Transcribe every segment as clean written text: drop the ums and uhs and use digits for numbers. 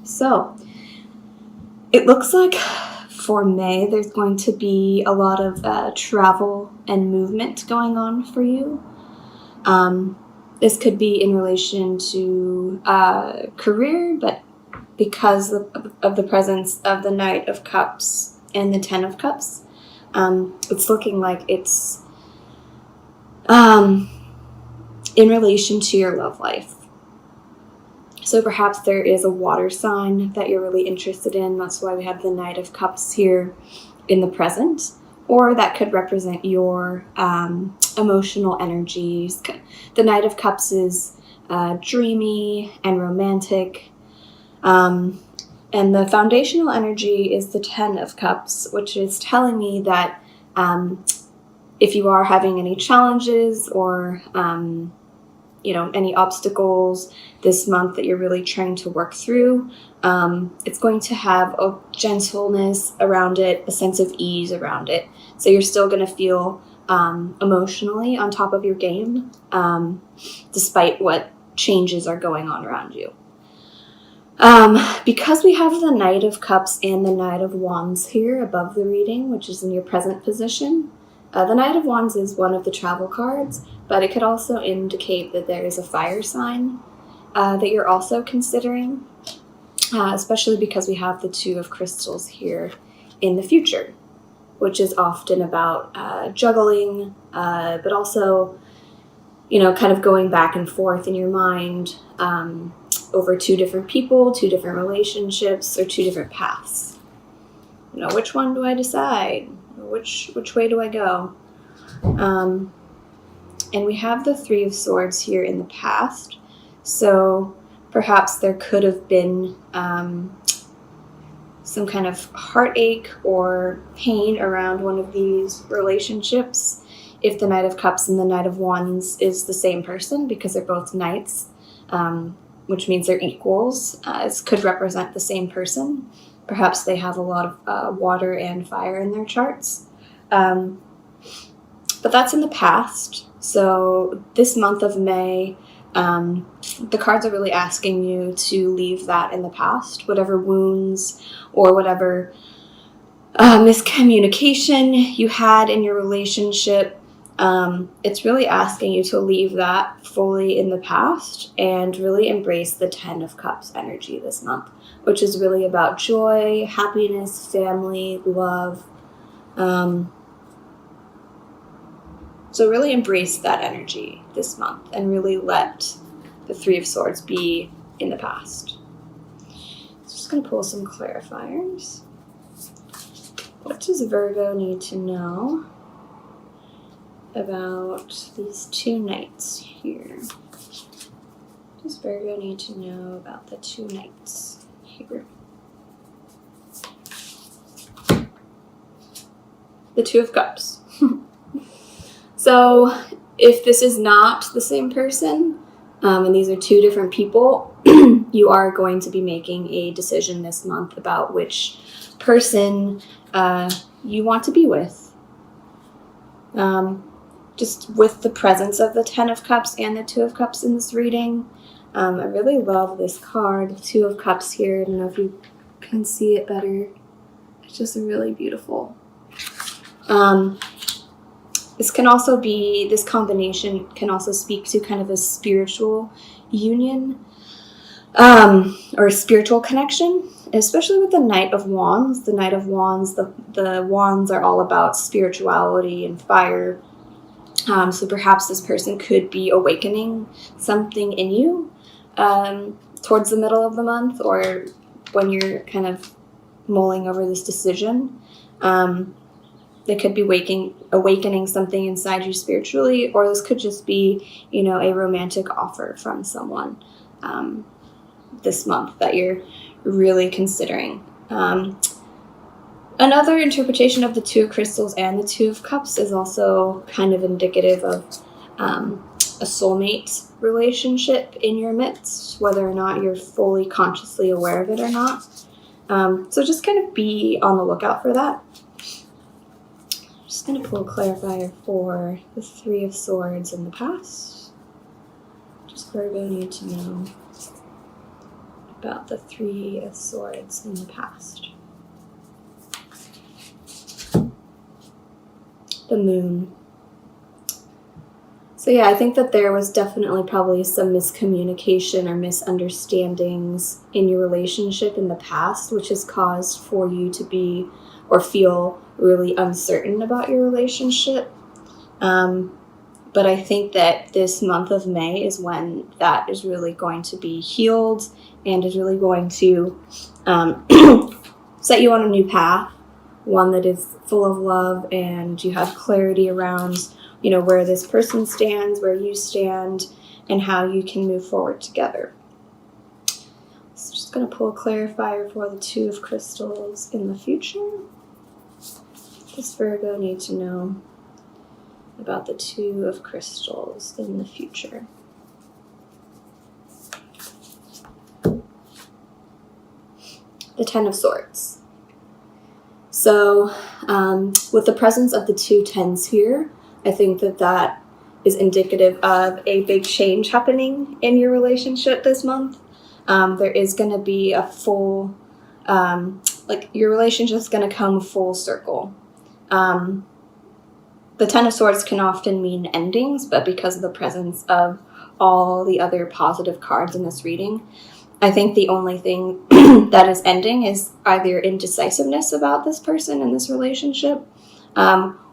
So it looks like for May there's going to be a lot of travel and movement going on for you. This could be in relation to career, but because of the presence of the Knight of Cups and the Ten of Cups, it's looking like it's in relation to your love life. So perhaps there is a water sign that you're really interested in. That's why we have the Knight of Cups here in the present. Or that could represent your emotional energies. The Knight of Cups is dreamy and romantic. And the foundational energy is the Ten of Cups, which is telling me that if you are having any challenges or any obstacles this month that you're really trying to work through, it's going to have a gentleness around it, a sense of ease around it. So you're still going to feel emotionally on top of your game, despite what changes are going on around you. Because we have the Knight of Cups and the Knight of Wands here above the reading, which is in your present position, the Knight of Wands is one of the travel cards, but it could also indicate that there is a fire sign that you're also considering, especially because we have the Two of Crystals here in the future, which is often about juggling, but also, kind of going back and forth in your mind over two different people, two different relationships, or two different paths. Which one do I decide? Which way do I go? And we have the Three of Swords here in the past. So perhaps there could have been some kind of heartache or pain around one of these relationships if the Knight of Cups and the Knight of Wands is the same person, because they're both knights, which means they're equals. It could represent the same person. Perhaps they have a lot of water and fire in their charts. But that's in the past. So this month of May, the cards are really asking you to leave that in the past, whatever wounds or whatever miscommunication you had in your relationship. It's really asking you to leave that fully in the past and really embrace the Ten of Cups energy this month, which is really about joy, happiness, family, love. So really embrace that energy this month and really let the Three of Swords be in the past. So just going to pull some clarifiers. What does Virgo need to know about these two knights here? What does Virgo need to know about the two knights here? The Two of Cups. So if this is not the same person, and these are two different people, you are going to be making a decision this month about which person you want to be with. Just with the presence of the Ten of Cups and the Two of Cups in this reading, I really love this card, the Two of Cups here. I don't know if you can see it better. It's just really beautiful. This combination can also speak to kind of a spiritual union, or a spiritual connection, especially with the Knight of Wands. The Knight of Wands, the wands are all about spirituality and fire. So perhaps this person could be awakening something in you towards the middle of the month, or when you're kind of mulling over this decision. They could be awakening something inside you spiritually, or this could just be, a romantic offer from someone this month that you're really considering. Another interpretation of the Two of Crystals and the Two of Cups is also kind of indicative of a soulmate relationship in your midst, whether or not you're fully consciously aware of it or not. So just kind of be on the lookout for that. Just going to pull a clarifier for the Three of Swords in the past. Just Virgo need to know about the Three of Swords in the past. The Moon. So yeah, I think that there was definitely probably some miscommunication or misunderstandings in your relationship in the past, which has caused for you to be or feel really uncertain about your relationship. But I think that this month of May is when that is really going to be healed and is really going to set you on a new path, one that is full of love, and you have clarity around, you know, where this person stands, where you stand, and how you can move forward together. So just going to pull a clarifier for the Two of Crystals in the future. Does Virgo need to know about the Two of Crystals in the future? The Ten of Swords. So with the presence of the two tens here, I think that that is indicative of a big change happening in your relationship this month. There is going to be a full, your relationship is going to come full circle. The Ten of Swords can often mean endings, but because of the presence of all the other positive cards in this reading, I think the only thing that is ending is either indecisiveness about this person and this relationship,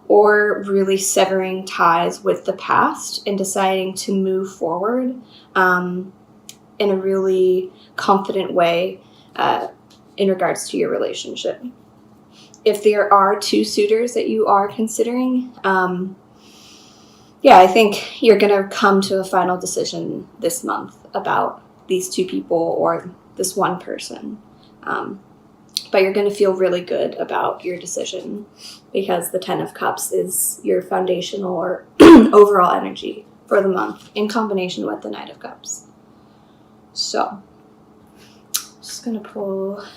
or really severing ties with the past and deciding to move forward in a really confident way in regards to your relationship. If there are two suitors that you are considering, I think you're going to come to a final decision this month about these two people or this one person. But you're going to feel really good about your decision because the Ten of Cups is your foundational or overall energy for the month in combination with the Knight of Cups. So, just going to pull a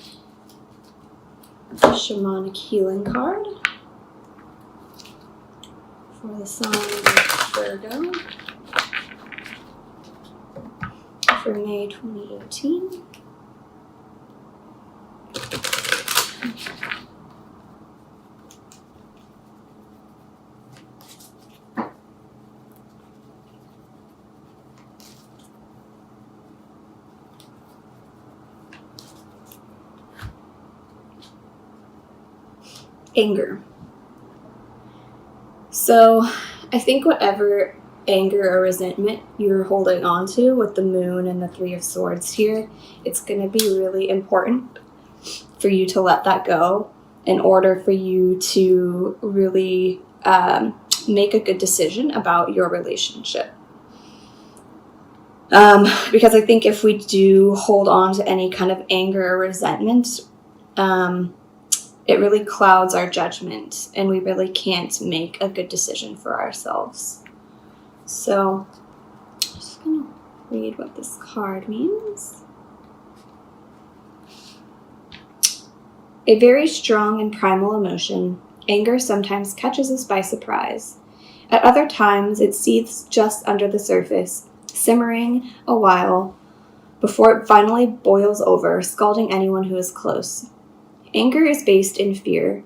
Shamanic Healing card for the sign of Virgo for May 2018. Anger. So I think whatever anger or resentment you're holding on to with the Moon and the Three of Swords here, it's going to be really important for you to let that go in order for you to really make a good decision about your relationship. Because I think if we do hold on to any kind of anger or resentment, it really clouds our judgment and we really can't make a good decision for ourselves. So I'm just going to read what this card means. A very strong and primal emotion, anger sometimes catches us by surprise. At other times, it seethes just under the surface, simmering a while before it finally boils over, scalding anyone who is close. Anger is based in fear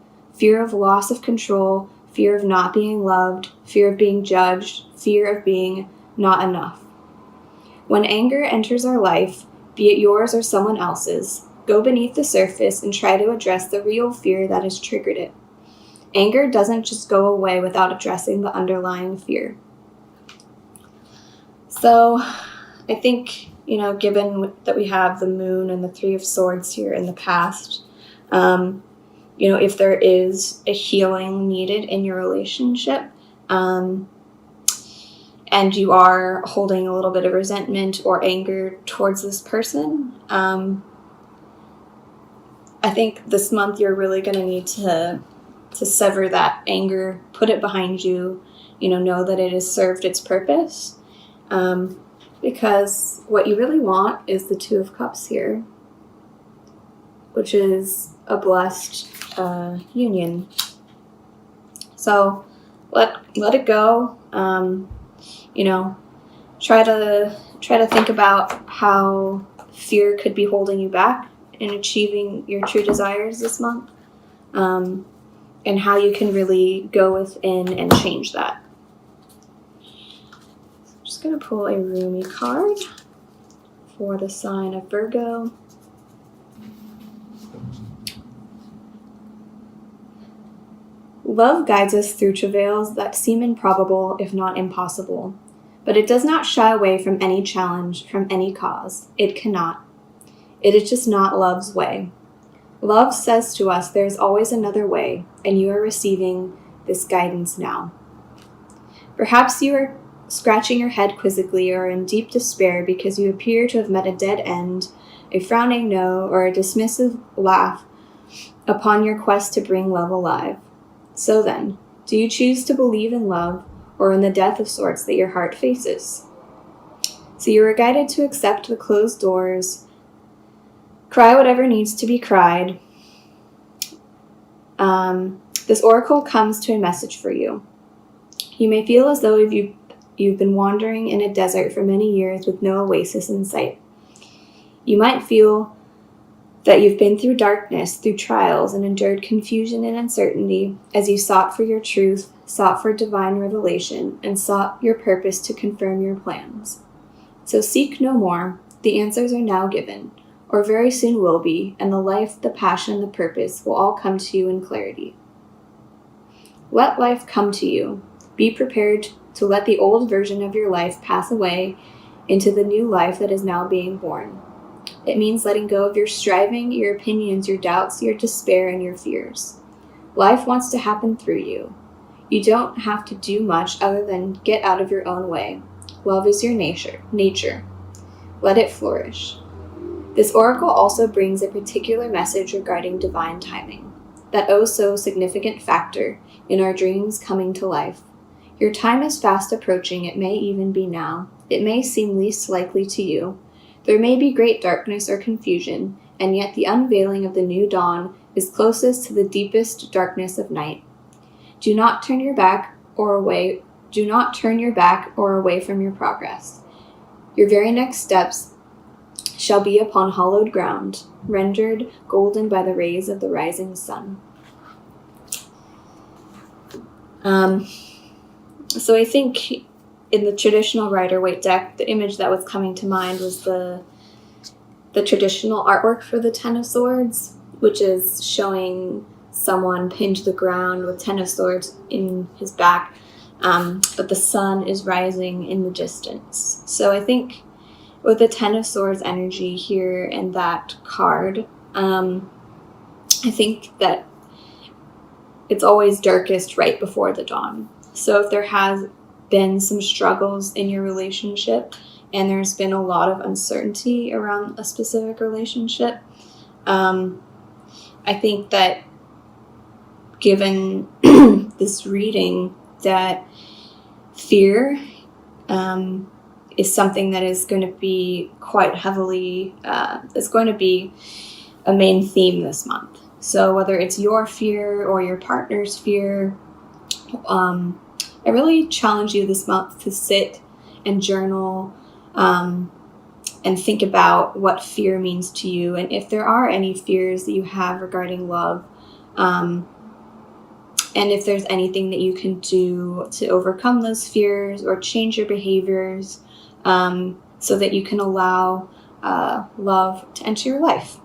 of loss of control, fear of not being loved, fear of being judged, fear of being not enough. When anger enters our life, be it yours or someone else's, go beneath the surface and try to address the real fear that has triggered it. Anger doesn't just go away without addressing the underlying fear. So I think, given that we have the Moon and the Three of Swords here in the past, if there is a healing needed in your relationship, and you are holding a little bit of resentment or anger towards this person, I think this month you're really going to need to sever that anger, put it behind you, know that it has served its purpose, because what you really want is the Two of Cups here, which is a blessed union. So let it go. Try to think about how fear could be holding you back in achieving your true desires this month, and how you can really go within and change that. I'm just going to pull a Rumi card for the sign of Virgo. Love guides us through travails that seem improbable, if not impossible, but it does not shy away from any challenge, from any cause. It cannot. It is just not love's way. Love says to us there is always another way, and you are receiving this guidance now. Perhaps you are scratching your head quizzically or in deep despair because you appear to have met a dead end, a frowning no, or a dismissive laugh upon your quest to bring love alive. So then, do you choose to believe in love or in the death of sorts that your heart faces? So you are guided to accept the closed doors, cry whatever needs to be cried. This oracle comes to a message for you. You may feel as though you've been wandering in a desert for many years with no oasis in sight. You might feel that you've been through darkness, through trials, and endured confusion and uncertainty as you sought for your truth, sought for divine revelation, and sought your purpose to confirm your plans. So seek no more. The answers are now given, or very soon will be, and the life, the passion, the purpose will all come to you in clarity. Let life come to you. Be prepared to let the old version of your life pass away into the new life that is now being born. It means letting go of your striving, your opinions, your doubts, your despair, and your fears. Life wants to happen through you. You don't have to do much other than get out of your own way. Love is your nature. Let it flourish. This oracle also brings a particular message regarding divine timing, that oh so significant factor in our dreams coming to life. Your time is fast approaching. It may even be now. It may seem least likely to you. There may be great darkness or confusion, and yet the unveiling of the new dawn is closest to the deepest darkness of night. Do not turn your back or away from your progress. Your very next steps shall be upon hallowed ground, rendered golden by the rays of the rising sun. So I think in the traditional Rider-Waite deck, the image that was coming to mind was the traditional artwork for the Ten of Swords, which is showing someone pinned to the ground with Ten of Swords in his back, but the sun is rising in the distance. So I think with the Ten of Swords energy here and that card, I think that it's always darkest right before the dawn. So if there has been some struggles in your relationship and there's been a lot of uncertainty around a specific relationship, I think that given this reading, that fear is something that is going to be quite heavily, it's going to be a main theme this month. So whether it's your fear or your partner's fear, I really challenge you this month to sit and journal and think about what fear means to you, and if there are any fears that you have regarding love, and if there's anything that you can do to overcome those fears or change your behaviors so that you can allow love to enter your life.